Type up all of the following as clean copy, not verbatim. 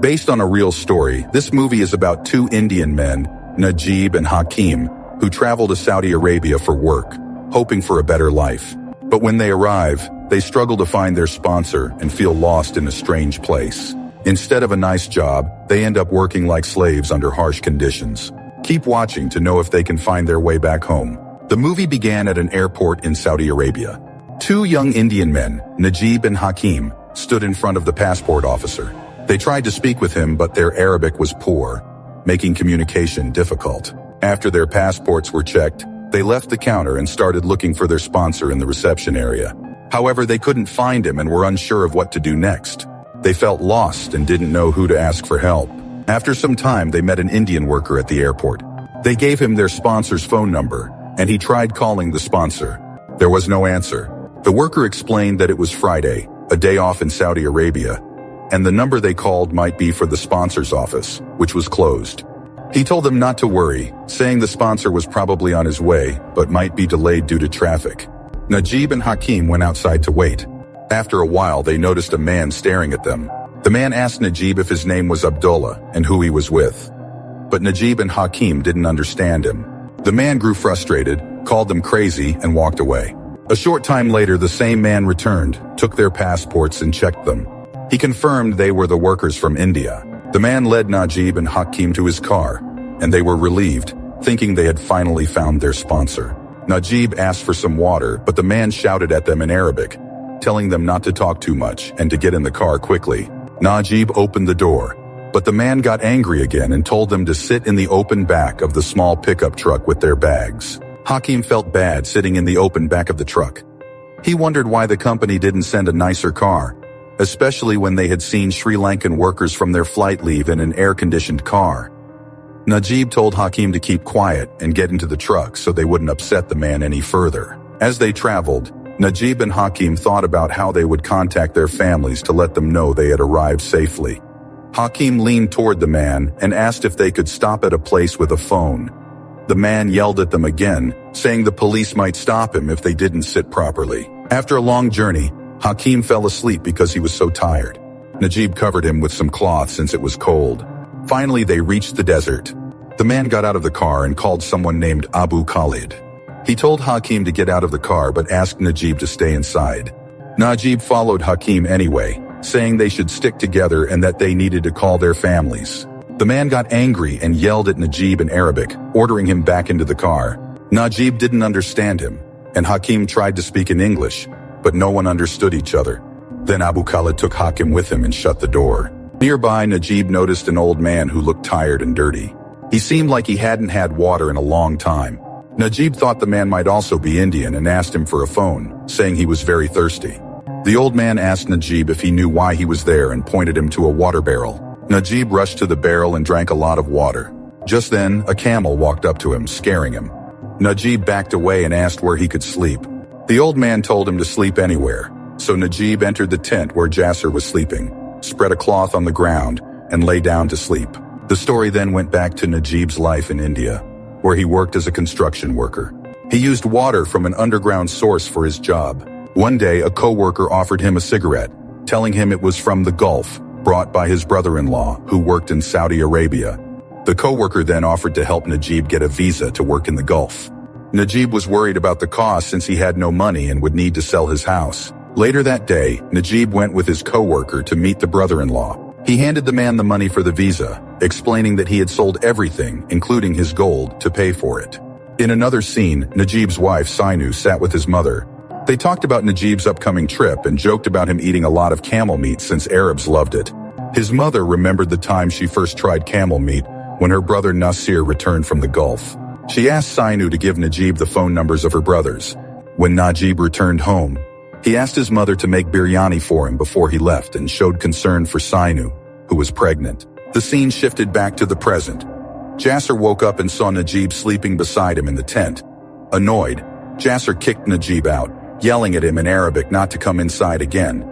Based on a real story, this movie is about two Indian men, Najib and Hakim, who travel to Saudi Arabia for work, hoping for a better life. But when they arrive, they struggle to find their sponsor and feel lost in a strange place. Instead of a nice job, they end up working like slaves under harsh conditions. Keep watching to know if they can find their way back home. The movie began at an airport in Saudi Arabia. Two young Indian men, Najib and Hakim, stood in front of the passport officer. They tried to speak with him, but their Arabic was poor, making communication difficult. After their passports were checked, they left the counter and started looking for their sponsor in the reception area. However, they couldn't find him and were unsure of what to do next. They felt lost and didn't know who to ask for help. After some time, they met an Indian worker at the airport. They gave him their sponsor's phone number, and he tried calling the sponsor. There was no answer. The worker explained that it was Friday, a day off in Saudi Arabia, and the number they called might be for the sponsor's office, which was closed. He told them not to worry, saying the sponsor was probably on his way, but might be delayed due to traffic. Najib and Hakim went outside to wait. After a while, they noticed a man staring at them. The man asked Najib if his name was Abdullah and who he was with. But Najib and Hakim didn't understand him. The man grew frustrated, called them crazy, and walked away. A short time later, the same man returned, took their passports and checked them. He confirmed they were the workers from India. The man led Najib and Hakim to his car, and they were relieved, thinking they had finally found their sponsor. Najib asked for some water, but the man shouted at them in Arabic, telling them not to talk too much and to get in the car quickly. Najib opened the door, but the man got angry again and told them to sit in the open back of the small pickup truck with their bags. Hakim felt bad sitting in the open back of the truck. He wondered why the company didn't send a nicer car, especially when they had seen Sri Lankan workers from their flight leave in an air-conditioned car. Najib told Hakim to keep quiet and get into the truck so they wouldn't upset the man any further. As they traveled, Najib and Hakim thought about how they would contact their families to let them know they had arrived safely. Hakim leaned toward the man and asked if they could stop at a place with a phone. The man yelled at them again, saying the police might stop him if they didn't sit properly. After a long journey, Hakim fell asleep because he was so tired. Najib covered him with some cloth since it was cold. Finally, they reached the desert. The man got out of the car and called someone named Abu Khalid. He told Hakim to get out of the car but asked Najib to stay inside. Najib followed Hakim anyway, saying they should stick together and that they needed to call their families. The man got angry and yelled at Najib in Arabic, ordering him back into the car. Najib didn't understand him, and Hakim tried to speak in English, but no one understood each other. Then Abu Khalid took Hakim with him and shut the door. Nearby, Najib noticed an old man who looked tired and dirty. He seemed like he hadn't had water in a long time. Najib thought the man might also be Indian and asked him for a phone, saying he was very thirsty. The old man asked Najib if he knew why he was there and pointed him to a water barrel. Najib rushed to the barrel and drank a lot of water. Just then, a camel walked up to him, scaring him. Najib backed away and asked where he could sleep. The old man told him to sleep anywhere, so Najib entered the tent where Jasser was sleeping, spread a cloth on the ground, and lay down to sleep. The story then went back to Najib's life in India, where he worked as a construction worker. He used water from an underground source for his job. One day, a co-worker offered him a cigarette, telling him it was from the Gulf, brought by his brother-in-law, who worked in Saudi Arabia. The co-worker then offered to help Najib get a visa to work in the Gulf. Najib was worried about the cost since he had no money and would need to sell his house. Later that day, Najib went with his co-worker to meet the brother-in-law. He handed the man the money for the visa, explaining that he had sold everything, including his gold, to pay for it. In another scene, Najib's wife, Sainu, sat with his mother. They talked about Najib's upcoming trip and joked about him eating a lot of camel meat since Arabs loved it. His mother remembered the time she first tried camel meat when her brother Nasir returned from the Gulf. She asked Sainu to give Najib the phone numbers of her brothers. When Najib returned home, he asked his mother to make biryani for him before he left and showed concern for Sainu, who was pregnant. The scene shifted back to the present. Jasser woke up and saw Najib sleeping beside him in the tent. Annoyed, Jasser kicked Najib out, yelling at him in Arabic not to come inside again.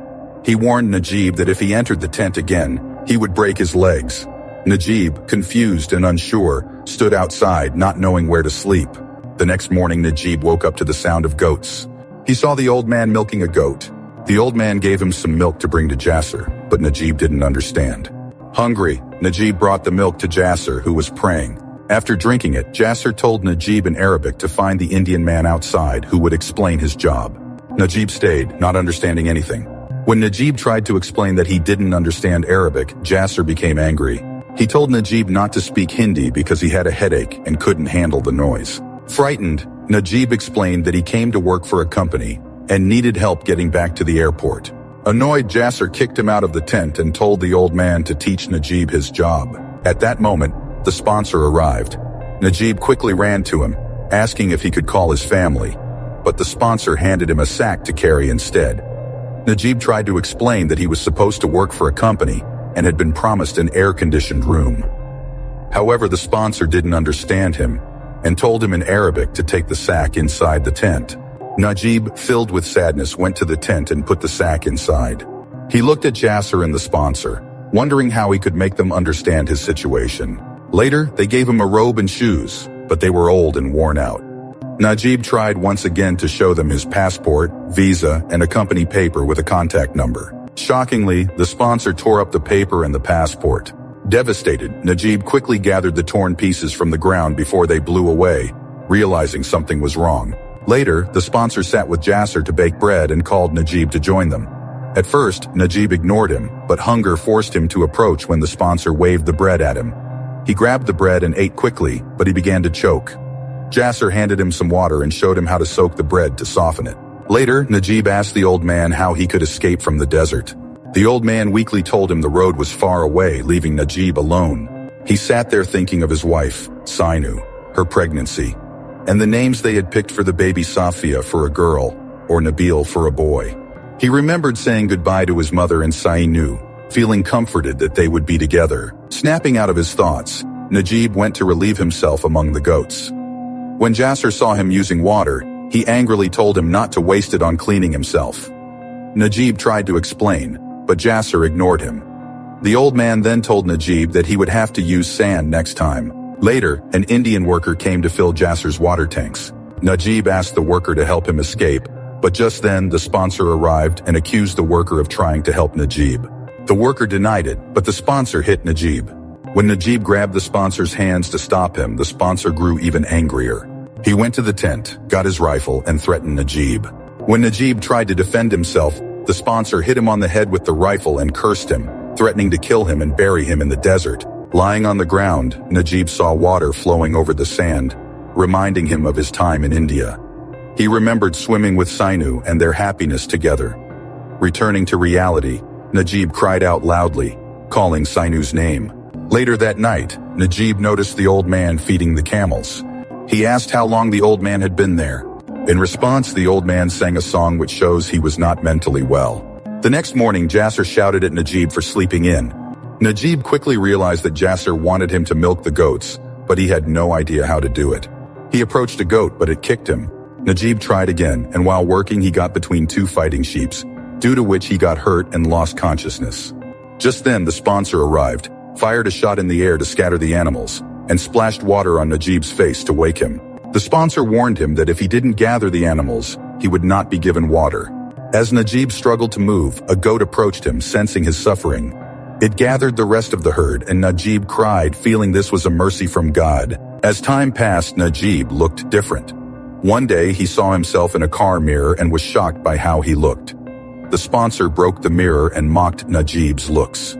He warned Najib that if he entered the tent again, he would break his legs. Najib, confused and unsure, stood outside, not knowing where to sleep. The next morning, Najib woke up to the sound of goats. He saw the old man milking a goat. The old man gave him some milk to bring to Jasser, but Najib didn't understand. Hungry, Najib brought the milk to Jasser, who was praying. After drinking it, Jasser told Najib in Arabic to find the Indian man outside who would explain his job. Najib stayed, not understanding anything. When Najib tried to explain that he didn't understand Arabic, Jasser became angry. He told Najib not to speak Hindi because he had a headache and couldn't handle the noise. Frightened, Najib explained that he came to work for a company and needed help getting back to the airport. Annoyed, Jasser kicked him out of the tent and told the old man to teach Najib his job. At that moment, the sponsor arrived. Najib quickly ran to him, asking if he could call his family, but the sponsor handed him a sack to carry instead. Najib tried to explain that he was supposed to work for a company and had been promised an air-conditioned room. However, the sponsor didn't understand him and told him in Arabic to take the sack inside the tent. Najib, filled with sadness, went to the tent and put the sack inside. He looked at Jasser and the sponsor, wondering how he could make them understand his situation. Later, they gave him a robe and shoes, but they were old and worn out. Najib tried once again to show them his passport, visa, and a company paper with a contact number. Shockingly, the sponsor tore up the paper and the passport. Devastated, Najib quickly gathered the torn pieces from the ground before they blew away, realizing something was wrong. Later, the sponsor sat with Jasser to bake bread and called Najib to join them. At first, Najib ignored him, but hunger forced him to approach when the sponsor waved the bread at him. He grabbed the bread and ate quickly, but he began to choke. Jasser handed him some water and showed him how to soak the bread to soften it. Later, Najib asked the old man how he could escape from the desert. The old man weakly told him the road was far away, leaving Najib alone. He sat there thinking of his wife, Sainu, her pregnancy, and the names they had picked for the baby, Safia for a girl, or Nabil for a boy. He remembered saying goodbye to his mother and Sainu, feeling comforted that they would be together. Snapping out of his thoughts, Najib went to relieve himself among the goats. When Jasser saw him using water, he angrily told him not to waste it on cleaning himself. Najib tried to explain, but Jasser ignored him. The old man then told Najib that he would have to use sand next time. Later, an Indian worker came to fill Jasser's water tanks. Najib asked the worker to help him escape, but just then the sponsor arrived and accused the worker of trying to help Najib. The worker denied it, but the sponsor hit Najib. When Najib grabbed the sponsor's hands to stop him, the sponsor grew even angrier. He went to the tent, got his rifle, and threatened Najib. When Najib tried to defend himself, the sponsor hit him on the head with the rifle and cursed him, threatening to kill him and bury him in the desert. Lying on the ground, Najib saw water flowing over the sand, reminding him of his time in India. He remembered swimming with Sainu and their happiness together. Returning to reality, Najib cried out loudly, calling Sainu's name. Later that night, Najib noticed the old man feeding the camels. He asked how long the old man had been there. In response, the old man sang a song which shows he was not mentally well. The next morning, Jasser shouted at Najib for sleeping in. Najib quickly realized that Jasser wanted him to milk the goats, but he had no idea how to do it. He approached a goat, but it kicked him. Najib tried again, and while working, he got between two fighting sheep, due to which he got hurt and lost consciousness. Just then, the sponsor arrived, fired a shot in the air to scatter the animals, and splashed water on Najib's face to wake him. The sponsor warned him that if he didn't gather the animals, he would not be given water. As Najib struggled to move, a goat approached him, sensing his suffering. It gathered the rest of the herd, and Najib cried, feeling this was a mercy from God. As time passed, Najib looked different. One day, he saw himself in a car mirror and was shocked by how he looked. The sponsor broke the mirror and mocked Najib's looks.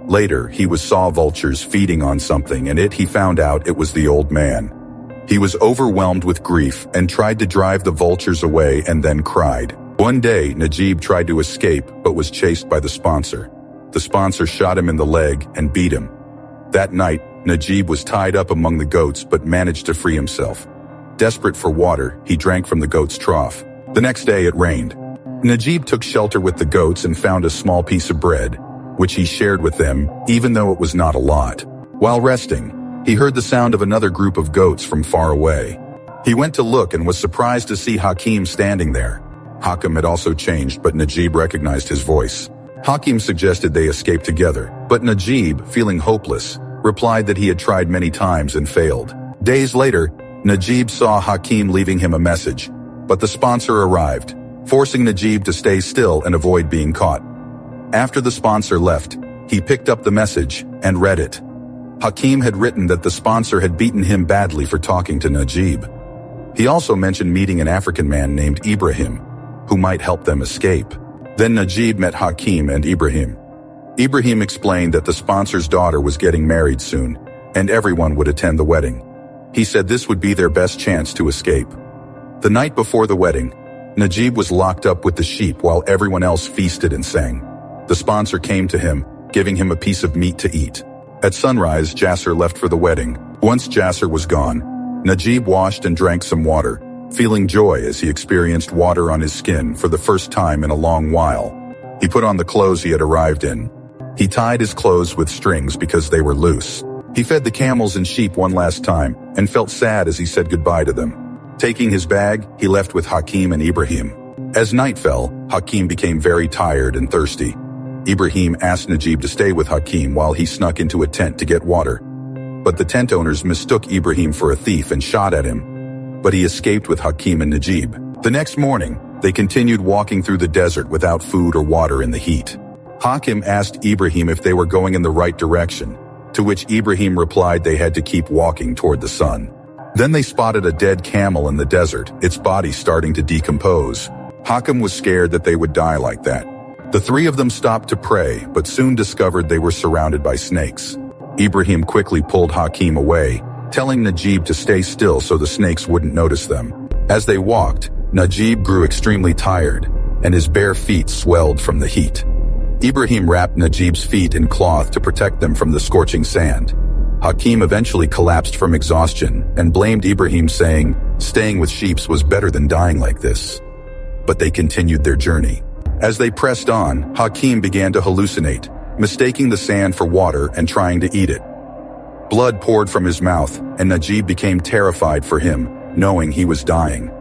Later, he saw vultures feeding on something, and he found out it was the old man. He was overwhelmed with grief and tried to drive the vultures away and then cried. One day, Najib tried to escape but was chased by the sponsor. The sponsor shot him in the leg and beat him. That night, Najib was tied up among the goats but managed to free himself. Desperate for water, he drank from the goat's trough. The next day, it rained. Najib took shelter with the goats and found a small piece of bread, which he shared with them, even though it was not a lot. While resting, he heard the sound of another group of goats from far away. He went to look and was surprised to see Hakim standing there. Hakim had also changed, but Najib recognized his voice. Hakim suggested they escape together, but Najib, feeling hopeless, replied that he had tried many times and failed. Days later, Najib saw Hakim leaving him a message, but the sponsor arrived, forcing Najib to stay still and avoid being caught. After the sponsor left, He picked up the message and read it. Hakim had written that the sponsor had beaten him badly for talking to Najib. He also mentioned meeting an African man named Ibrahim, who might help them escape. Then Najib met Hakim and Ibrahim. Ibrahim explained that the sponsor's daughter was getting married soon, and everyone would attend the wedding. He said this would be their best chance to escape. The night before the wedding, Najib was locked up with the sheep while everyone else feasted and sang. The sponsor came to him, giving him a piece of meat to eat. At sunrise, Jasser left for the wedding. Once Jasser was gone, Najib washed and drank some water, feeling joy as he experienced water on his skin for the first time in a long while. He put on the clothes he had arrived in. He tied his clothes with strings because they were loose. He fed the camels and sheep one last time and felt sad as he said goodbye to them. Taking his bag, he left with Hakim and Ibrahim. As night fell, Hakim became very tired and thirsty. Ibrahim asked Najib to stay with Hakim while he snuck into a tent to get water. But the tent owners mistook Ibrahim for a thief and shot at him. But he escaped with Hakim and Najib. The next morning, they continued walking through the desert without food or water in the heat. Hakim asked Ibrahim if they were going in the right direction, to which Ibrahim replied they had to keep walking toward the sun. Then they spotted a dead camel in the desert, its body starting to decompose. Hakim was scared that they would die like that. The three of them stopped to pray, but soon discovered they were surrounded by snakes. Ibrahim quickly pulled Hakim away, telling Najib to stay still so the snakes wouldn't notice them. As they walked, Najib grew extremely tired, and his bare feet swelled from the heat. Ibrahim wrapped Najib's feet in cloth to protect them from the scorching sand. Hakim eventually collapsed from exhaustion and blamed Ibrahim, saying, "Staying with sheep was better than dying like this." But they continued their journey. As they pressed on, Hakim began to hallucinate, mistaking the sand for water and trying to eat it. Blood poured from his mouth, and Najib became terrified for him, knowing he was dying.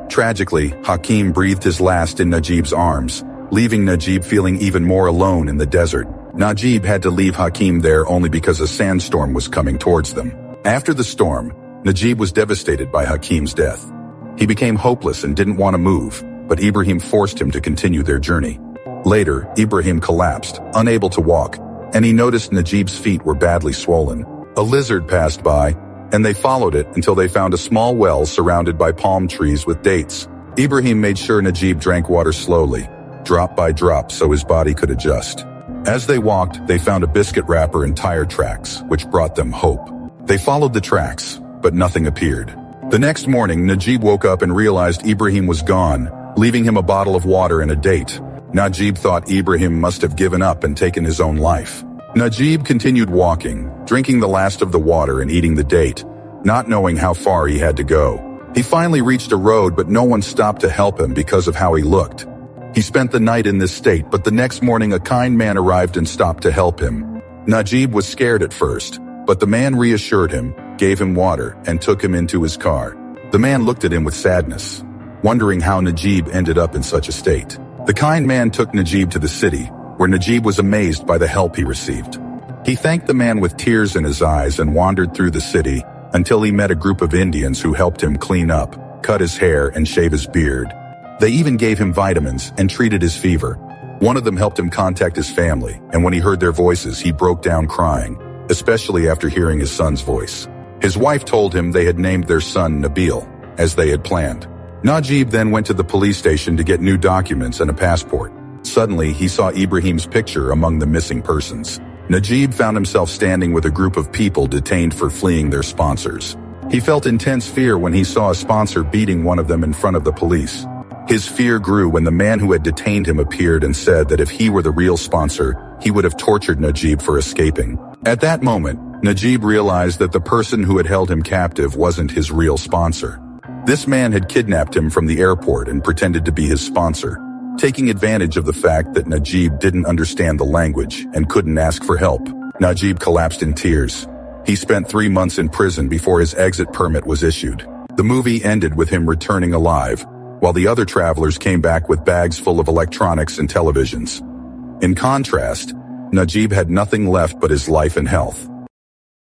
Tragically, Hakim breathed his last in Najib's arms, leaving Najib feeling even more alone in the desert. Najib had to leave Hakim there only because a sandstorm was coming towards them. After the storm, Najib was devastated by Hakim's death. He became hopeless and didn't want to move, but Ibrahim forced him to continue their journey. Later, Ibrahim collapsed, unable to walk, and he noticed Najib's feet were badly swollen. A lizard passed by, and they followed it until they found a small well surrounded by palm trees with dates. Ibrahim made sure Najib drank water slowly, drop by drop, so his body could adjust. As they walked, they found a biscuit wrapper and tire tracks, which brought them hope. They followed the tracks, but nothing appeared. The next morning, Najib woke up and realized Ibrahim was gone, leaving him a bottle of water and a date. Najib thought Ibrahim must have given up and taken his own life. Najib continued walking, drinking the last of the water and eating the date, not knowing how far he had to go. He finally reached a road, but no one stopped to help him because of how he looked. He spent the night in this state, but the next morning a kind man arrived and stopped to help him. Najib was scared at first, but the man reassured him, gave him water, and took him into his car. The man looked at him with sadness, wondering how Najib ended up in such a state. The kind man took Najib to the city, where Najib was amazed by the help he received. He thanked the man with tears in his eyes and wandered through the city until he met a group of Indians who helped him clean up, cut his hair, and shave his beard. They even gave him vitamins and treated his fever. One of them helped him contact his family, and when he heard their voices, he broke down crying, especially after hearing his son's voice. His wife told him they had named their son Nabil, as they had planned. Najib then went to the police station to get new documents and a passport. Suddenly, he saw Ibrahim's picture among the missing persons. Najib found himself standing with a group of people detained for fleeing their sponsors. He felt intense fear when he saw a sponsor beating one of them in front of the police. His fear grew when the man who had detained him appeared and said that if he were the real sponsor, he would have tortured Najib for escaping. At that moment, Najib realized that the person who had held him captive wasn't his real sponsor. This man had kidnapped him from the airport and pretended to be his sponsor, taking advantage of the fact that Najib didn't understand the language and couldn't ask for help. Najib collapsed in tears. He spent 3 months in prison before his exit permit was issued. The movie ended with him returning alive, while the other travelers came back with bags full of electronics and televisions. In contrast, Najib had nothing left but his life and health.